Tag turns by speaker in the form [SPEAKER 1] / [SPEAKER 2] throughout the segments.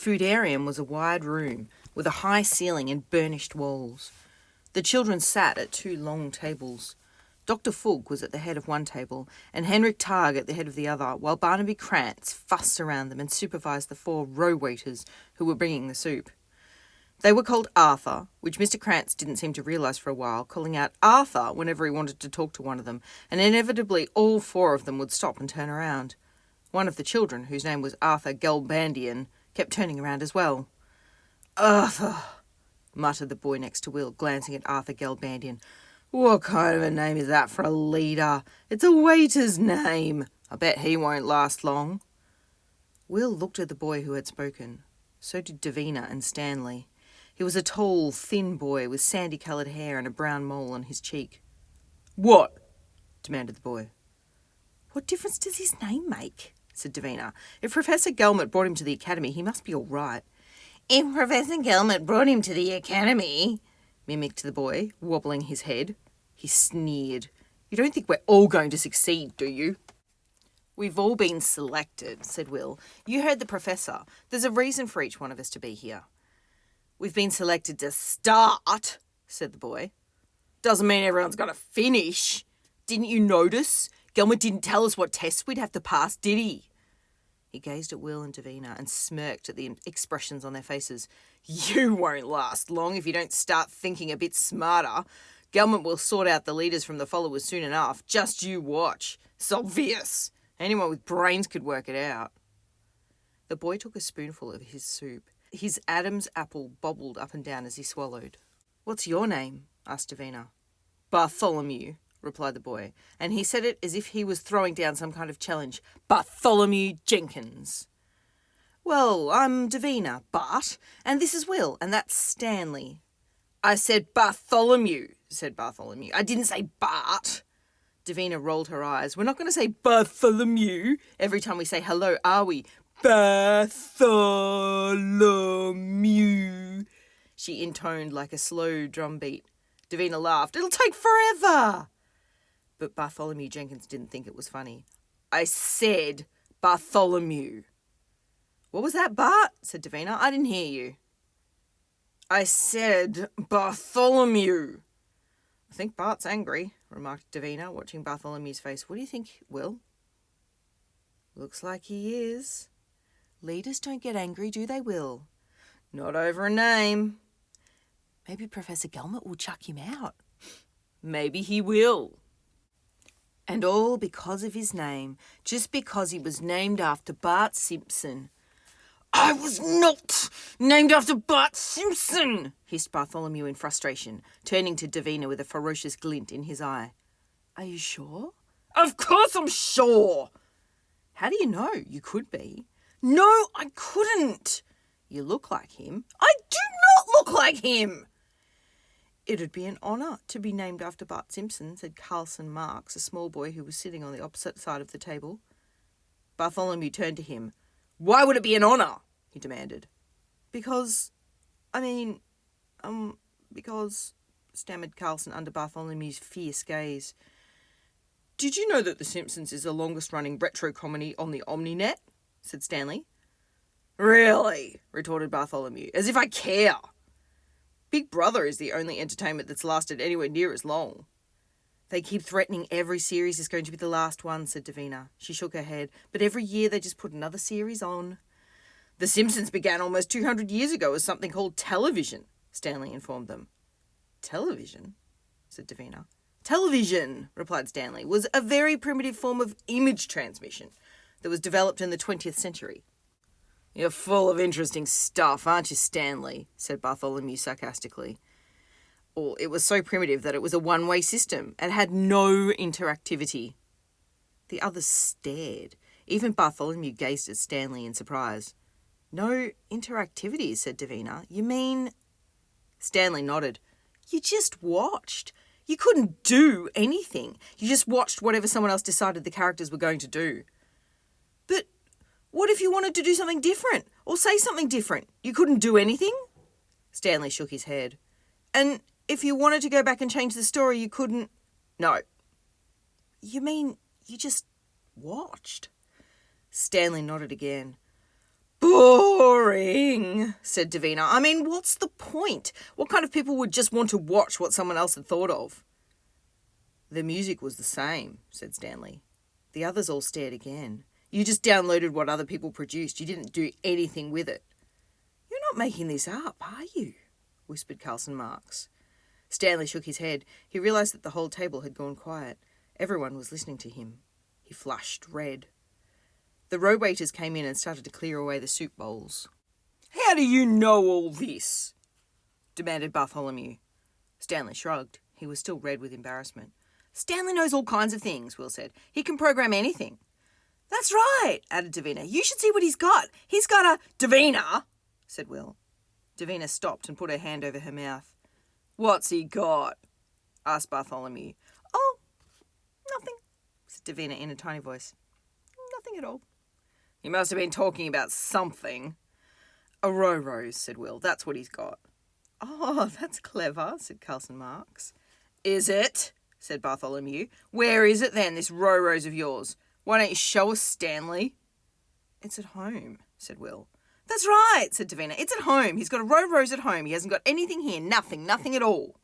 [SPEAKER 1] foodarium was a wide room with a high ceiling and burnished walls. The children sat at 2 long tables. Dr. Fulk was at the head of one table and Henrik Targ at the head of the other, while Barnaby Krantz fussed around them and supervised the 4 row waiters who were bringing the soup. They were called Arthur, which Mr. Krantz didn't seem to realise for a while, calling out Arthur whenever he wanted to talk to one of them, and inevitably all 4 of them would stop and turn around. One of the children, whose name was Arthur Gelbandian, kept turning around as well. "Arthur," muttered the boy next to Will, glancing at Arthur Gelbandian. "What kind of a name is that for a leader? It's a waiter's name. I bet he won't last long." Will looked at the boy who had spoken. So did Davina and Stanley. He was a tall, thin boy with sandy-coloured hair and a brown mole on his cheek. "What?" demanded the boy. "What difference does his name make?" said Davina. "If Professor Gelmet brought him to the academy, he must be all right." "If Professor Gelmet brought him to the academy," mimicked the boy, wobbling his head. He sneered. "You don't think we're all going to succeed, do you?" "We've all been selected," said Will. "You heard the professor. There's a reason for each one of us to be here." "We've been selected to start," said the boy. "Doesn't mean everyone's got to finish. Didn't you notice? Gelmet didn't tell us what tests we'd have to pass, did he?" He gazed at Will and Davina and smirked at the expressions on their faces. "You won't last long if you don't start thinking a bit smarter. Gelmet will sort out the leaders from the followers soon enough. Just you watch. It's obvious. Anyone with brains could work it out." The boy took a spoonful of his soup. His Adam's apple bobbled up and down as he swallowed. "What's your name?" asked Davina. "Bartholomew," replied the boy, and he said it as if he was throwing down some kind of challenge. "Bartholomew Jenkins." "Well, I'm Davina, Bart, and this is Will, and that's Stanley." "I said Bartholomew," said Bartholomew. "I didn't say Bart." Davina rolled her eyes. "We're not going to say Bartholomew every time we say hello, are we? Bartholomew," she intoned like a slow drum beat. Davina laughed. "It'll take forever." But Bartholomew Jenkins didn't think it was funny. "I said Bartholomew." "What was that, Bart?" said Davina. "I didn't hear you." "I said Bartholomew." "I think Bart's angry," remarked Davina, watching Bartholomew's face. "What do you think, Will?" "Looks like he is." "Leaders don't get angry, do they, Will?" "Not over a name." "Maybe Professor Gelmet will chuck him out." "Maybe he will." "And all because of his name, just because he was named after Bart Simpson." "I was not named after Bart Simpson," hissed Bartholomew in frustration, turning to Davina with a ferocious glint in his eye. "Are you sure?" "Of course I'm sure." "How do you know? You could be." "No, I couldn't." "You look like him." "I do not look like him." "It'd be an honour to be named after Bart Simpson," said Carlson Marks, a small boy who was sitting on the opposite side of the table. Bartholomew turned to him. "Why would it be an honour?" he demanded. Because, stammered Carlson under Bartholomew's fierce gaze. "Did you know that The Simpsons is the longest-running retro comedy on the Omninet?" said Stanley. "Really?" retorted Bartholomew. "As if I care." "Big Brother is the only entertainment that's lasted anywhere near as long." "They keep threatening every series is going to be the last one," said Davina. She shook her head. "But every year they just put another series on." "The Simpsons began almost 200 years ago as something called television," Stanley informed them. "Television?" said Davina. "Television," replied Stanley, "was a very primitive form of image transmission that was developed in the 20th century. "You're full of interesting stuff, aren't you, Stanley?" said Bartholomew sarcastically. "Well, it was so primitive that it was a one-way system. It had no interactivity." The others stared. Even Bartholomew gazed at Stanley in surprise. "No interactivity," said Davina. "You mean—" Stanley nodded. "You just watched. You couldn't do anything. You just watched whatever someone else decided the characters were going to do." "But what if you wanted to do something different or say something different? You couldn't do anything?" Stanley shook his head. "And if you wanted to go back and change the story, you couldn't?" "No." "You mean you just watched?" Stanley nodded again. Boring, said Davina. I mean, what's the point? What kind of people would just want to watch what someone else had thought of? The music was the same, said Stanley. The others all stared again. You just downloaded what other people produced. You didn't do anything with it. You're not making this up, are you? Whispered Carlson Marx. Stanley shook his head. He realised that the whole table had gone quiet. Everyone was listening to him. He flushed red. The row waiters came in and started to clear away the soup bowls. How do you know all this? Demanded Bartholomew. Stanley shrugged. He was still red with embarrassment. Stanley knows all kinds of things, Will said. He can program anything. That's right, added Davina. You should see what he's got. He's got a... Davina, said Will. Davina stopped and put her hand over her mouth. What's he got? Asked Bartholomew. Oh, nothing, said Davina in a tiny voice. Nothing at all. He must have been talking about something. A row-rose, said Will. That's what he's got. Oh, that's clever, said Carlson Marx. Is it? Said Bartholomew. Where is it then, this row-rose of yours? Why don't you show us, Stanley? It's at home, said Will. That's right, said Davina. It's at home. He's got a row-rose at home. He hasn't got anything here. Nothing at all.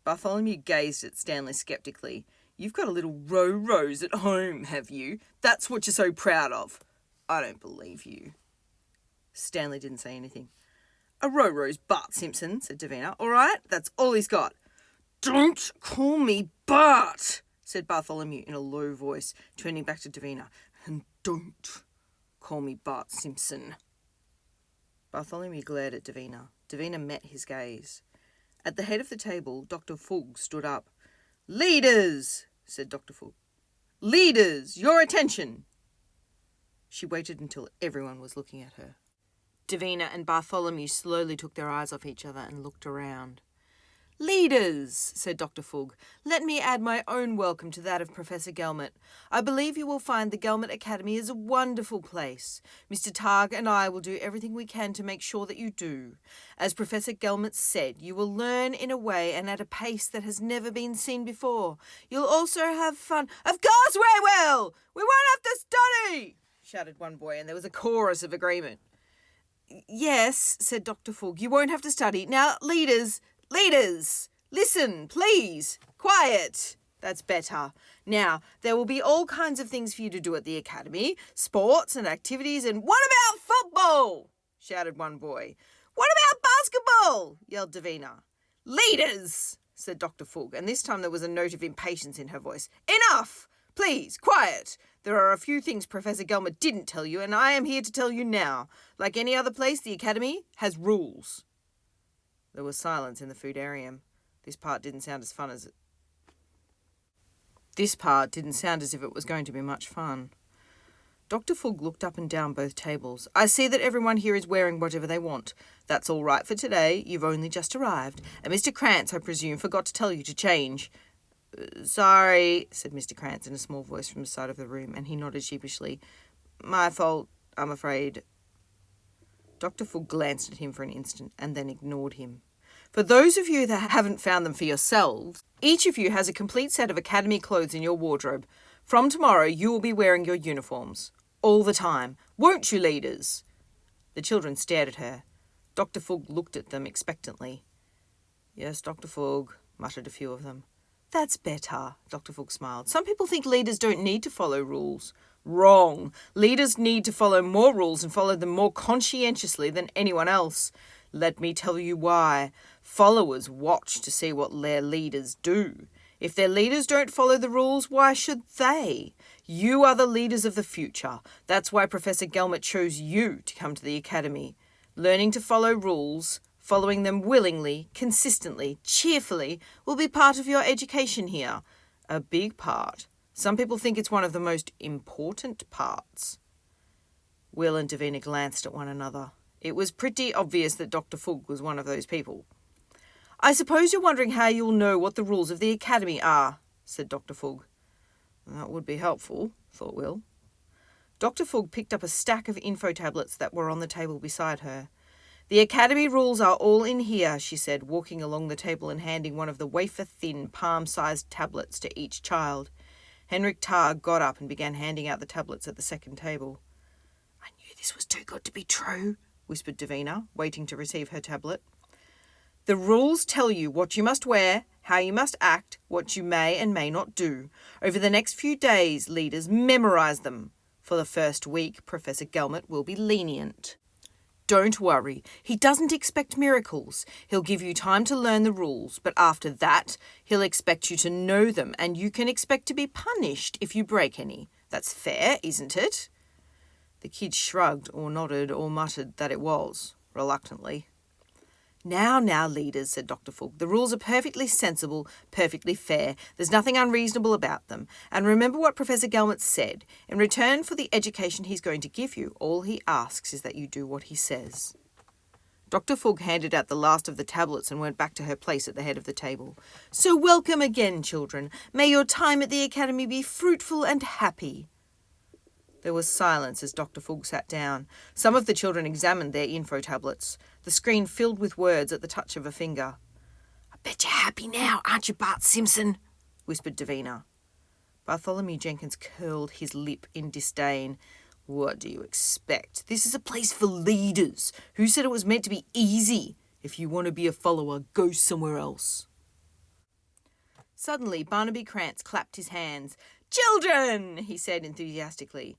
[SPEAKER 1] Bartholomew gazed at Stanley sceptically. You've got a little row-rose at home, have you? That's what you're so proud of. I don't believe you. Stanley didn't say anything. A row-rose Bart Simpson, said Davina. All right, that's all he's got. Don't call me Bart, said Bartholomew in a low voice, turning back to Davina. And don't call me Bart Simpson. Bartholomew glared at Davina. Davina met his gaze. At the head of the table, Dr. Fugg stood up. Leaders, said Dr. Fugg. Leaders, your attention. She waited until everyone was looking at her. Davina and Bartholomew slowly took their eyes off each other and looked around. Leaders, said Dr. Fugg, let me add my own welcome to that of Professor Gelmet. I believe you will find the Gelmet Academy is a wonderful place. Mr. Targ and I will do everything we can to make sure that you do. As Professor Gelmet said, you will learn in a way and at a pace that has never been seen before. You'll also have fun. Of course we will! We won't have to study! Shouted one boy, and there was a chorus of agreement. Yes, said Dr. Fugg, you won't have to study. Now, leaders, listen, please. Quiet. That's better. Now, there will be all kinds of things for you to do at the academy, sports and activities, and what about football? Shouted one boy. What about basketball? Yelled Davina. Leaders, said Dr. Fugg, and this time there was a note of impatience in her voice. Enough! Please, quiet. There are a few things Professor Gelmet didn't tell you, and I am here to tell you now. Like any other place, the academy has rules. There was silence in the foodarium. This part didn't sound as if it was going to be much fun. Dr. Fugg looked up and down both tables. I see that everyone here is wearing whatever they want. That's all right for today. You've only just arrived. And Mr. Krantz, I presume, forgot to tell you to change. Sorry, said Mr. Krantz in a small voice from the side of the room, and he nodded sheepishly. My fault, I'm afraid. Dr. Fugg glanced at him for an instant and then ignored him. For those of you that haven't found them for yourselves, each of you has a complete set of academy clothes in your wardrobe. From tomorrow, you will be wearing your uniforms. All the time. Won't you, leaders? The children stared at her. Dr. Fugg looked at them expectantly. Yes, Dr. Fugg, muttered a few of them. That's better, Dr. Fugg smiled. Some people think leaders don't need to follow rules. Wrong. Leaders need to follow more rules and follow them more conscientiously than anyone else. Let me tell you why. Followers watch to see what their leaders do. If their leaders don't follow the rules, why should they? You are the leaders of the future. That's why Professor Gelmet chose you to come to the academy. Learning to follow rules, following them willingly, consistently, cheerfully, will be part of your education here. A big part. Some people think it's one of the most important parts. Will and Davina glanced at one another. It was pretty obvious that Dr. Fugg was one of those people. I suppose you're wondering how you'll know what the rules of the academy are, said Dr. Fugg. That would be helpful, thought Will. Dr. Fugg picked up a stack of info tablets that were on the table beside her. The academy rules are all in here, she said, walking along the table and handing one of the wafer-thin, palm-sized tablets to each child. Henrik Targ got up and began handing out the tablets at the second table. I knew knew this was too good to be true, whispered Davina, waiting to receive her tablet. The rules tell you what you must wear, how you must act, what you may and may not do. Over the next few days, leaders, memorise them. For the first week, Professor Gelmet will be lenient. Don't worry, he doesn't expect miracles. He'll give you time to learn the rules, but after that, he'll expect you to know them, and you can expect to be punished if you break any. That's fair, isn't it? The kids shrugged or nodded or muttered that it was, reluctantly. Now, leaders, said Dr. Fogg. The rules are perfectly sensible, perfectly fair. There's nothing unreasonable about them. And remember what Professor Gelmet said. In return for the education he's going to give you, all he asks is that you do what he says. Dr. Fogg handed out the last of the tablets and went back to her place at the head of the table. So welcome again, children. May your time at the Academy be fruitful and happy. There was silence as Dr. Fogg sat down. Some of the children examined their info tablets. The screen filled with words at the touch of a finger. I bet you're happy now, aren't you, Bart Simpson? Whispered Davina. Bartholomew Jenkins curled his lip in disdain. What do you expect? This is a place for leaders. Who said it was meant to be easy? If you want to be a follower, go somewhere else. Suddenly, Barnaby Krantz clapped his hands. Children, he said enthusiastically.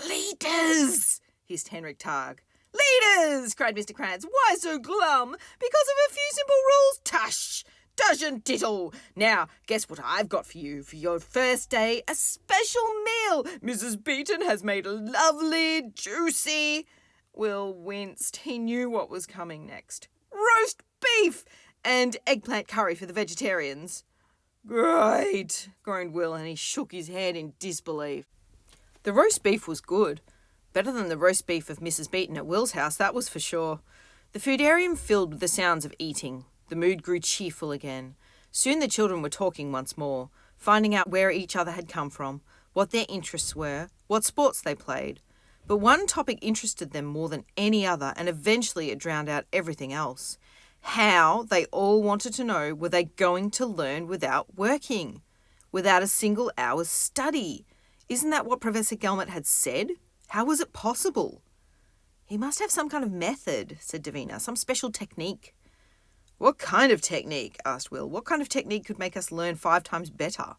[SPEAKER 1] Leaders, hissed Henrik Targ. Leaders, cried Mr. Krantz. Why so glum? Because of a few simple rules? Tush! Tush and tittle! Now, guess what I've got for you? For your first day, a special meal. Mrs. Beeton has made a lovely, juicy... Will winced. He knew what was coming next. Roast beef! And eggplant curry for the vegetarians. Great, groaned Will, and he shook his head in disbelief. The roast beef was good. Better than the roast beef of Mrs. Beeton at Will's house, that was for sure. The foodarium filled with the sounds of eating. The mood grew cheerful again. Soon the children were talking once more, finding out where each other had come from, what their interests were, what sports they played. But one topic interested them more than any other, and eventually it drowned out everything else. How, they all wanted to know, were they going to learn without working? Without a single hour's study? Isn't that what Professor Gelmet had said? How was it possible? He must have some kind of method, said Davina, some special technique. What kind of technique? Asked Will. What kind of technique could make us learn 5 times better?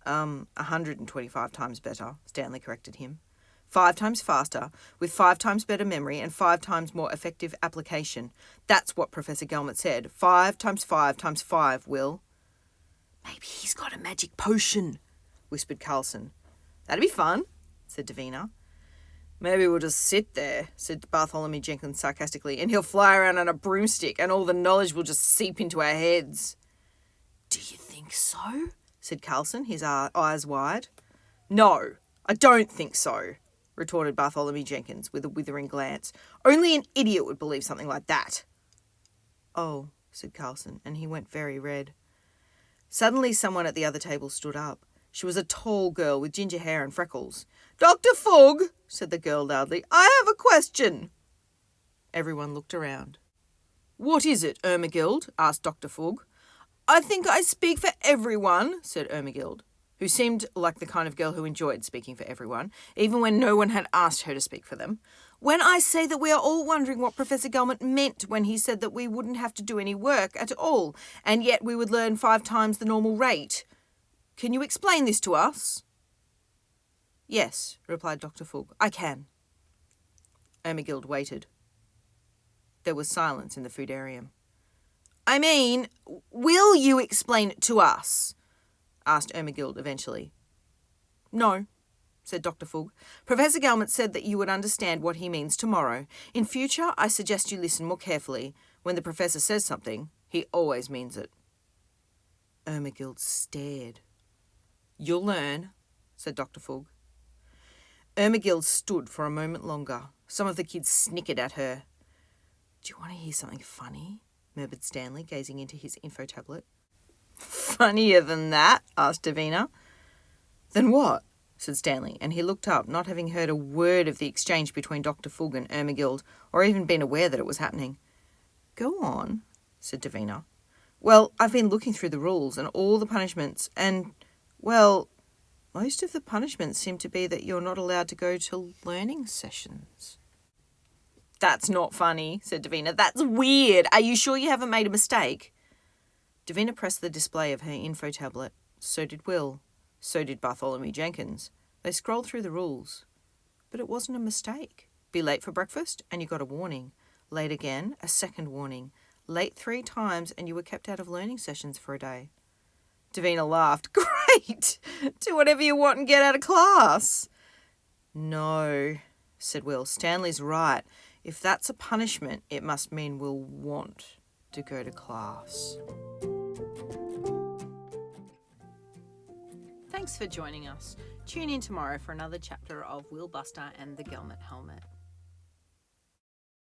[SPEAKER 1] 125 times better, Stanley corrected him. 5 times faster, with 5 times better memory and 5 times more effective application. That's what Professor Gelmet said. 5 times 5 times 5, Will. Maybe he's got a magic potion, whispered Carlson. That'd be fun, said Davina. Maybe we'll just sit there, said Bartholomew Jenkins sarcastically, and he'll fly around on a broomstick and all the knowledge will just seep into our heads. Do you think so? Said Carlson, his eyes wide. No, I don't think so, retorted Bartholomew Jenkins with a withering glance. Only an idiot would believe something like that. Oh, said Carlson, and he went very red. Suddenly someone at the other table stood up. She was a tall girl with ginger hair and freckles. Dr. Fogg, said the girl loudly, I have a question. Everyone looked around. What is it, Ermengild? Asked Dr. Fogg. I think I speak for everyone, said Ermengild, who seemed like the kind of girl who enjoyed speaking for everyone, even when no one had asked her to speak for them. When I say that we are all wondering what Professor Gelmet meant when he said that we wouldn't have to do any work at all, and yet we would learn 5 times the normal rate. Can you explain this to us? Yes, replied Dr. Fogg, I can. Ermengild waited. There was silence in the foodarium. I mean, will you explain it to us? Asked Ermengild eventually. No, said Dr. Fogg. Professor Gelmet said that you would understand what he means tomorrow. In future, I suggest you listen more carefully. When the professor says something, he always means it. Ermengild stared. You'll learn, said Dr. Fogg. Ermengild stood for a moment longer. Some of the kids snickered at her. Do you want to hear something funny? Murmured Stanley, gazing into his info tablet. Funnier than that? Asked Davina. Then what? Said Stanley, and he looked up, not having heard a word of the exchange between Dr. Fogg and Ermengild, or even been aware that it was happening. Go on, said Davina. Well, I've been looking through the rules and all the punishments, and, well, Most of the punishments seem to be that you're not allowed to go to learning sessions. That's not funny, said Davina. That's weird. Are you sure you haven't made a mistake? Davina pressed the display of her info tablet. So did Will. So did Bartholomew Jenkins. They scrolled through the rules. But it wasn't a mistake. Be late for breakfast and you got a warning. Late again, a second warning. Late 3 times and you were kept out of learning sessions for a day. Davina laughed. Great! Do whatever you want and get out of class. No, said Will. Stanley's right. If that's a punishment, it must mean we'll want to go to class. Thanks for joining us. Tune in tomorrow for another chapter of Will Buster and the Gelmet Helmet.